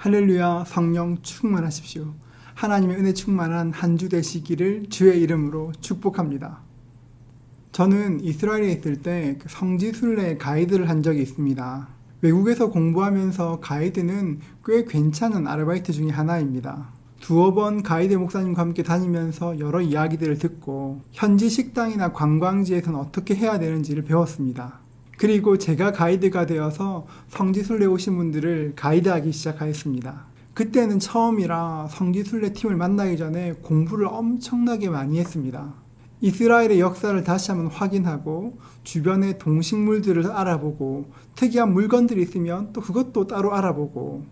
할렐루야, 성령 충만하십시오. 하나님의 은혜 충만한 한 주 되시기를 주의 이름으로 축복합니다. 저는 이스라엘에 있을 때 성지순례 가이드를 한 적이 있습니다. 외국에서 공부하면서 가이드는 꽤 괜찮은 아르바이트 중에 하나입니다. 두어 번 가이드 목사님과 함께 다니면서 여러 이야기들을 듣고 현지 식당이나 관광지에서는 어떻게 해야 되는지를 배웠습니다. 그리고 제가 가이드가 되어서 성지순례 오신 분들을 가이드하기 시작하였습니다. 그때는 처음이라 성지순례 팀을 만나기 전에 공부를 엄청나게 많이 했습니다. 이스라엘의 역사를 다시 한번 확인하고 주변의 동식물들을 알아보고 특이한 물건들이 있으면 또 그것도 따로 알아보고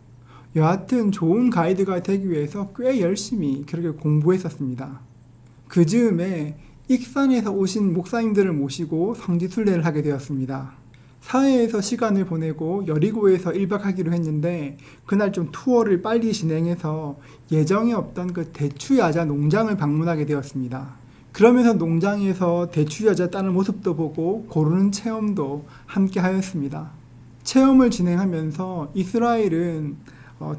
여하튼 좋은 가이드가 되기 위해서 꽤 열심히 그렇게 공부했었습니다. 그 즈음에 익산에서 오신 목사님들을 모시고 성지순례를 하게 되었습니다. 사해에서 시간을 보내고 여리고에서 1박하기로 했는데 그날 좀 투어를 빨리 진행해서 예정에 없던 그 대추야자 농장을 방문하게 되었습니다. 그러면서 농장에서 대추야자 따는 모습도 보고 고르는 체험도 함께 하였습니다. 체험을 진행하면서 이스라엘은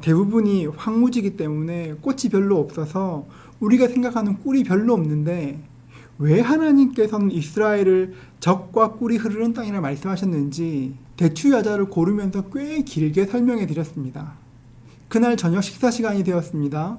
대부분이 황무지이기 때문에 꽃이 별로 없어서 우리가 생각하는 꿀이 별로 없는데 왜 하나님께서는 이스라엘을 젖과 꿀이 흐르는 땅이라 말씀하셨는지 대추야자를 고르면서 꽤 길게 설명해 드렸습니다. 그날 저녁 식사 시간이 되었습니다.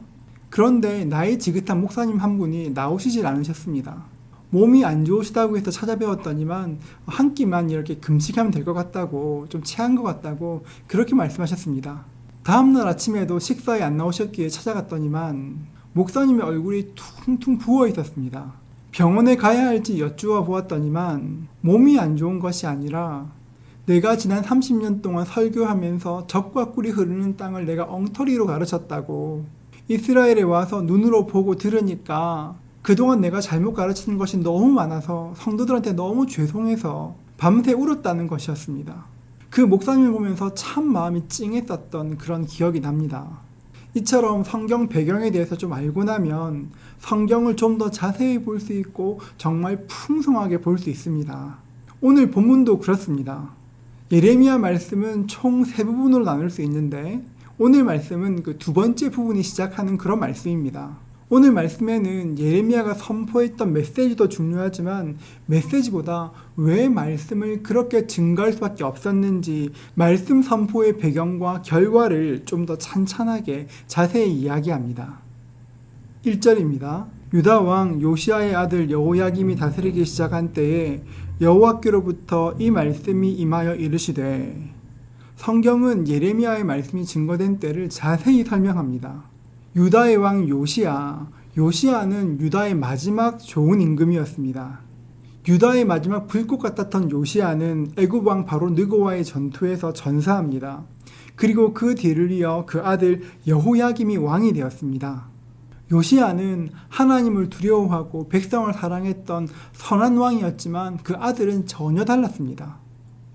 그런데 나이 지긋한 목사님 한 분이 나오시질 않으셨습니다. 몸이 안 좋으시다고 해서 찾아뵈었더니만 한 끼만 이렇게 금식하면 될 것 같다고 좀 체한 것 같다고 그렇게 말씀하셨습니다. 다음날 아침에도 식사에 안 나오셨기에 찾아갔더니만 목사님의 얼굴이 퉁퉁 부어 있었습니다. 병원에 가야 할지 여쭈어 보았더니만 몸이 안 좋은 것이 아니라 내가 지난 30년 동안 설교하면서 젖과 꿀이 흐르는 땅을 내가 엉터리로 가르쳤다고 이스라엘에 와서 눈으로 보고 들으니까 그동안 내가 잘못 가르치는 것이 너무 많아서 성도들한테 너무 죄송해서 밤새 울었다는 것이었습니다. 그 목사님을 보면서 참 마음이 찡했었던 그런 기억이 납니다. 이처럼 성경 배경에 대해서 좀 알고 나면 성경을 좀 더 자세히 볼 수 있고 정말 풍성하게 볼 수 있습니다. 오늘 본문도 그렇습니다. 예레미야 말씀은 총 3부분으로 나눌 수 있는데 오늘 말씀은 그 두 번째 부분이 시작하는 그런 말씀입니다. 오늘 말씀에는 예레미야가 선포했던 메시지도 중요하지만 메시지보다 왜 말씀을 그렇게 증거할 수밖에 없었는지 말씀 선포의 배경과 결과를 좀 더 찬찬하게 자세히 이야기합니다. 1절입니다. 유다 왕 요시야의 아들 여호야김이 다스리기 시작한 때에 여호와께로부터 이 말씀이 임하여 이르시되 성경은 예레미야의 말씀이 증거된 때를 자세히 설명합니다. 유다의 왕 요시야는 유다의 마지막 좋은 임금이었습니다. 유다의 마지막 불꽃 같았던 요시야는 애굽 왕 바로 느고와의 전투에서 전사합니다. 그리고 그 뒤를 이어 그 아들 여호야김이 왕이 되었습니다. 요시야는 하나님을 두려워하고 백성을 사랑했던 선한 왕이었지만 그 아들은 전혀 달랐습니다.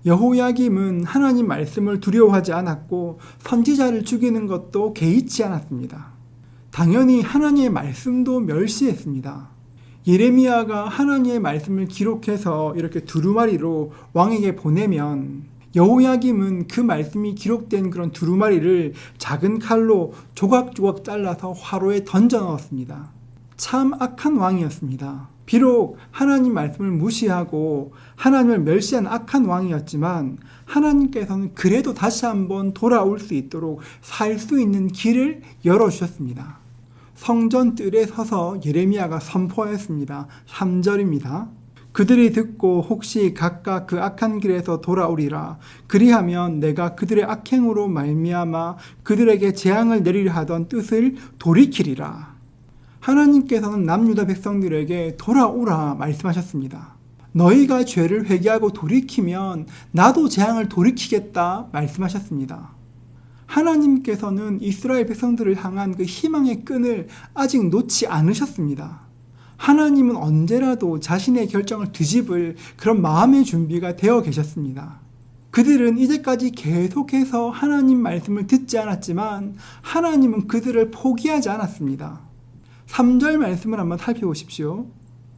여호야김은 하나님 말씀을 두려워하지 않았고 선지자를 죽이는 것도 개의치 않았습니다. 당연히 하나님의 말씀도 멸시했습니다. 예레미야가 하나님의 말씀을 기록해서 이렇게 두루마리로 왕에게 보내면 여호야김은 그 말씀이 기록된 그런 두루마리를 작은 칼로 조각조각 잘라서 화로에 던져 넣었습니다. 참 악한 왕이었습니다. 비록 하나님 말씀을 무시하고 하나님을 멸시한 악한 왕이었지만 하나님께서는 그래도 다시 한번 돌아올 수 있도록 살 수 있는 길을 열어주셨습니다. 성전 뜰에 서서 예레미야가 선포하였습니다. 3절입니다. 그들이 듣고 혹시 각각 그 악한 길에서 돌아오리라. 그리하면 내가 그들의 악행으로 말미암아 그들에게 재앙을 내리려 하던 뜻을 돌이키리라. 하나님께서는 남유다 백성들에게 돌아오라 말씀하셨습니다. 너희가 죄를 회개하고 돌이키면 나도 재앙을 돌이키겠다 말씀하셨습니다. 하나님께서는 이스라엘 백성들을 향한 그 희망의 끈을 아직 놓지 않으셨습니다. 하나님은 언제라도 자신의 결정을 뒤집을 그런 마음의 준비가 되어 계셨습니다. 그들은 이제까지 계속해서 하나님 말씀을 듣지 않았지만 하나님은 그들을 포기하지 않았습니다. 3절 말씀을 한번 살펴보십시오.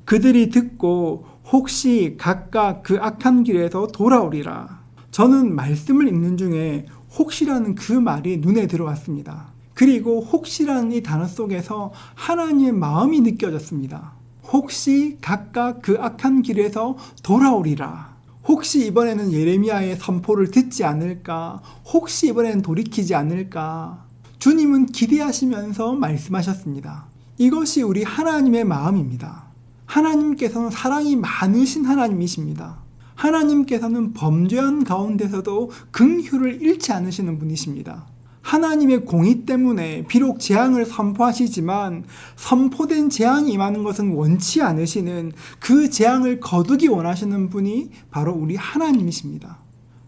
그들이 듣고 혹시 각각 그 악한 길에서 돌아오리라. 저는 말씀을 읽는 중에 혹시라는 그 말이 눈에 들어왔습니다. 그리고 혹시라는 이 단어 속에서 하나님의 마음이 느껴졌습니다. 혹시 각각 그 악한 길에서 돌아오리라. 혹시 이번에는 예레미야의 선포를 듣지 않을까? 혹시 이번에는 돌이키지 않을까? 주님은 기대하시면서 말씀하셨습니다. 이것이 우리 하나님의 마음입니다. 하나님께서는 사랑이 많으신 하나님이십니다. 하나님께서는 범죄한 가운데서도 긍휼을 잃지 않으시는 분이십니다. 하나님의 공의 때문에 비록 재앙을 선포하시지만 선포된 재앙이 임하는 것은 원치 않으시는, 그 재앙을 거두기 원하시는 분이 바로 우리 하나님이십니다.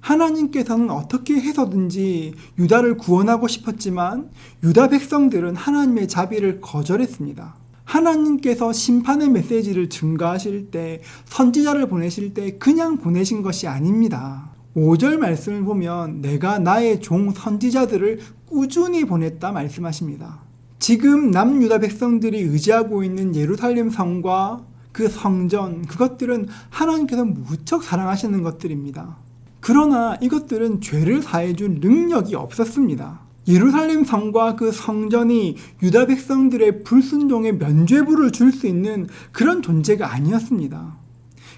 하나님께서는 어떻게 해서든지 유다를 구원하고 싶었지만 유다 백성들은 하나님의 자비를 거절했습니다. 하나님께서 심판의 메시지를 증거하실 때, 선지자를 보내실 때 그냥 보내신 것이 아닙니다. 5절 말씀을 보면 내가 나의 종 선지자들을 꾸준히 보냈다 말씀하십니다. 지금 남유다 백성들이 의지하고 있는 예루살렘 성과 그 성전, 그것들은 하나님께서 무척 사랑하시는 것들입니다. 그러나 이것들은 죄를 사해줄 능력이 없었습니다. 예루살렘 성과 그 성전이 유다 백성들의 불순종의 면죄부를 줄 수 있는 그런 존재가 아니었습니다.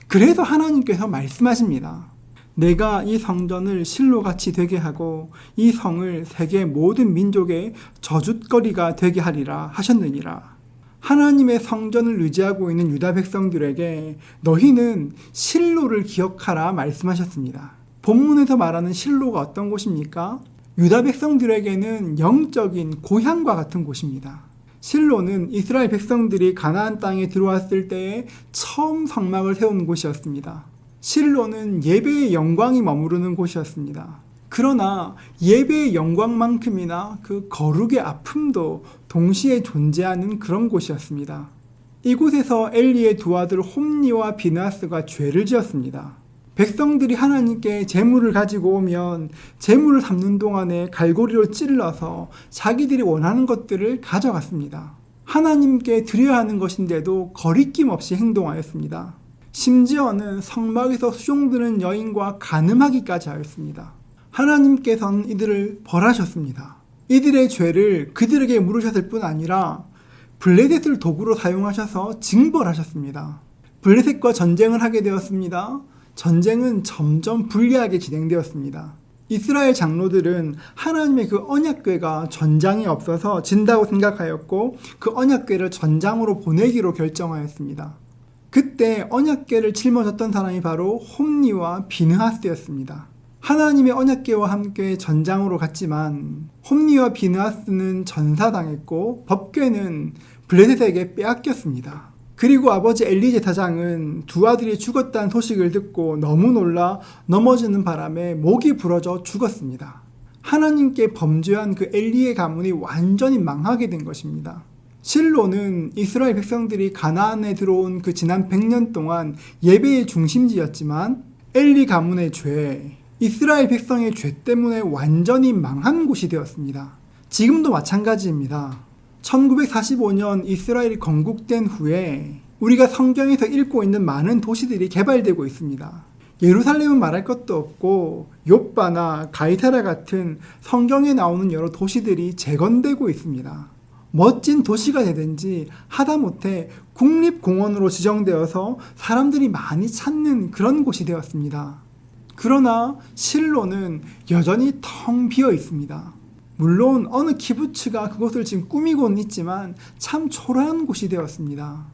그래서 하나님께서 말씀하십니다. 내가 이 성전을 실로같이 되게 하고 이 성을 세계 모든 민족의 저주거리가 되게 하리라 하셨느니라. 하나님의 성전을 의지하고 있는 유다 백성들에게 너희는 실로를 기억하라 말씀하셨습니다. 본문에서 말하는 실로가 어떤 곳입니까? 유다 백성들에게는 영적인 고향과 같은 곳입니다. 실로는 이스라엘 백성들이 가나안 땅에 들어왔을 때에 처음 성막을 세운 곳이었습니다. 실로는 예배의 영광이 머무르는 곳이었습니다. 그러나 예배의 영광만큼이나 그 거룩의 아픔도 동시에 존재하는 그런 곳이었습니다. 이곳에서 엘리의 두 아들 홈니와 비느하스가 죄를 지었습니다. 백성들이 하나님께 제물을 가지고 오면 제물을 삼는 동안에 갈고리로 찔러서 자기들이 원하는 것들을 가져갔습니다. 하나님께 드려야 하는 것인데도 거리낌 없이 행동하였습니다. 심지어는 성막에서 수종드는 여인과 간음하기까지 하였습니다. 하나님께서는 이들을 벌하셨습니다. 이들의 죄를 그들에게 물으셨을 뿐 아니라 블레셋을 도구로 사용하셔서 징벌하셨습니다. 블레셋과 전쟁을 하게 되었습니다. 전쟁은 점점 불리하게 진행되었습니다. 이스라엘 장로들은 하나님의 그 언약궤가 전장에 없어서 진다고 생각하였고 그 언약궤를 전장으로 보내기로 결정하였습니다. 그때 언약궤를 짊어졌던 사람이 바로 홈니와 비느하스였습니다. 하나님의 언약궤와 함께 전장으로 갔지만 홈니와 비느하스는 전사당했고 법궤는 블레셋에게 빼앗겼습니다. 그리고 아버지 엘리 제사장은 두 아들이 죽었다는 소식을 듣고 너무 놀라 넘어지는 바람에 목이 부러져 죽었습니다. 하나님께 범죄한 그 엘리의 가문이 완전히 망하게 된 것입니다. 실로는 이스라엘 백성들이 가나안에 들어온 그 지난 100년 동안 예배의 중심지였지만 엘리 가문의 죄, 이스라엘 백성의 죄 때문에 완전히 망한 곳이 되었습니다. 지금도 마찬가지입니다. 1945년 이스라엘이 건국된 후에 우리가 성경에서 읽고 있는 많은 도시들이 개발되고 있습니다. 예루살렘은 말할 것도 없고 욥바나 가이사라 같은 성경에 나오는 여러 도시들이 재건되고 있습니다. 멋진 도시가 되든지 하다못해 국립공원으로 지정되어서 사람들이 많이 찾는 그런 곳이 되었습니다. 그러나 실로는 여전히 텅 비어 있습니다. 물론 어느 키부츠가 그것을 지금 꾸미고는 있지만 참 초라한 곳이 되었습니다.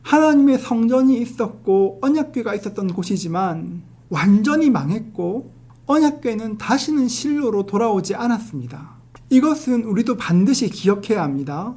하나님의 성전이 있었고 언약궤가 있었던 곳이지만 완전히 망했고 언약궤는 다시는 실로로 돌아오지 않았습니다. 이것은 우리도 반드시 기억해야 합니다.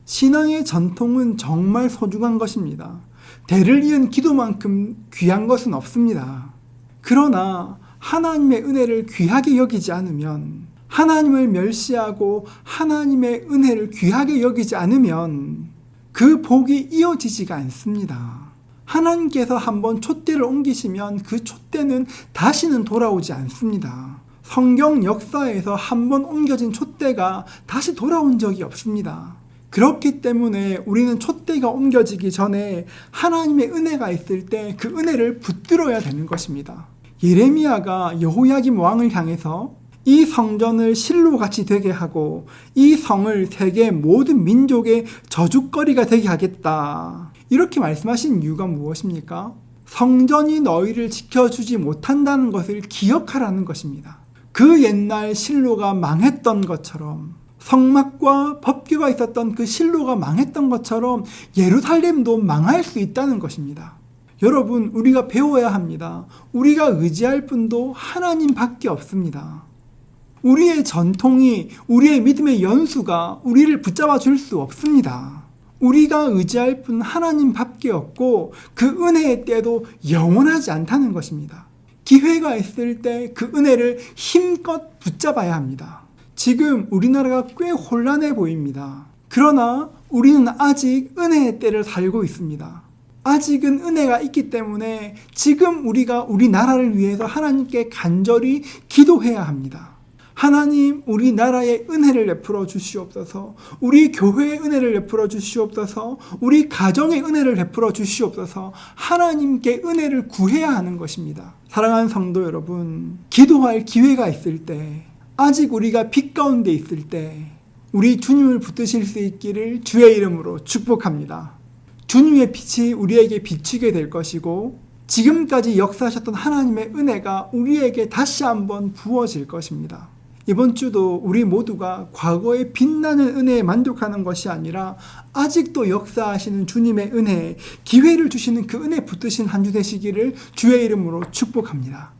신앙의 전통은 정말 소중한 것입니다. 대를 이은 기도만큼 귀한 것은 없습니다. 그러나 하나님의 은혜를 귀하게 여기지 않으면, 하나님을 멸시하고 하나님의 은혜를 귀하게 여기지 않으면 그 복이 이어지지가 않습니다. 하나님께서 한번 촛대를 옮기시면 그 촛대는 다시는 돌아오지 않습니다. 성경 역사에서 한번 옮겨진 촛대가 다시 돌아온 적이 없습니다. 그렇기 때문에 우리는 촛대가 옮겨지기 전에 하나님의 은혜가 있을 때 그 은혜를 붙들어야 되는 것입니다. 예레미야가 여호야김 왕을 향해서 이 성전을 실로같이 되게 하고 이 성을 세계 모든 민족의 저주거리가 되게 하겠다. 이렇게 말씀하신 이유가 무엇입니까? 성전이 너희를 지켜주지 못한다는 것을 기억하라는 것입니다. 그 옛날 실로가 망했던 것처럼, 성막과 법궤가 있었던 그 실로가 망했던 것처럼 예루살렘도 망할 수 있다는 것입니다. 여러분, 우리가 배워야 합니다. 우리가 의지할 분도 하나님밖에 없습니다. 우리의 전통이, 우리의 믿음의 연수가 우리를 붙잡아 줄 수 없습니다. 우리가 의지할 분 하나님밖에 없고 그 은혜의 때도 영원하지 않다는 것입니다. 기회가 있을 때 그 은혜를 힘껏 붙잡아야 합니다. 지금 우리나라가 꽤 혼란해 보입니다. 그러나 우리는 아직 은혜의 때를 살고 있습니다. 아직은 은혜가 있기 때문에 지금 우리가 우리나라를 위해서 하나님께 간절히 기도해야 합니다. 하나님, 우리나라에 은혜를 베풀어 주시옵소서. 우리 교회의 은혜를 베풀어 주시옵소서. 우리 가정의 은혜를 베풀어 주시옵소서. 하나님께 은혜를 구해야 하는 것입니다. 사랑하는 성도 여러분, 기도할 기회가 있을 때, 아직 우리가 빛 가운데 있을 때 우리 주님을 붙드실 수 있기를 주의 이름으로 축복합니다. 주님의 빛이 우리에게 비치게 될 것이고 지금까지 역사하셨던 하나님의 은혜가 우리에게 다시 한번 부어질 것입니다. 이번 주도 우리 모두가 과거의 빛나는 은혜에 만족하는 것이 아니라 아직도 역사하시는 주님의 은혜에 기회를 주시는 그 은혜 붙드신 한 주 되시기를 주의 이름으로 축복합니다.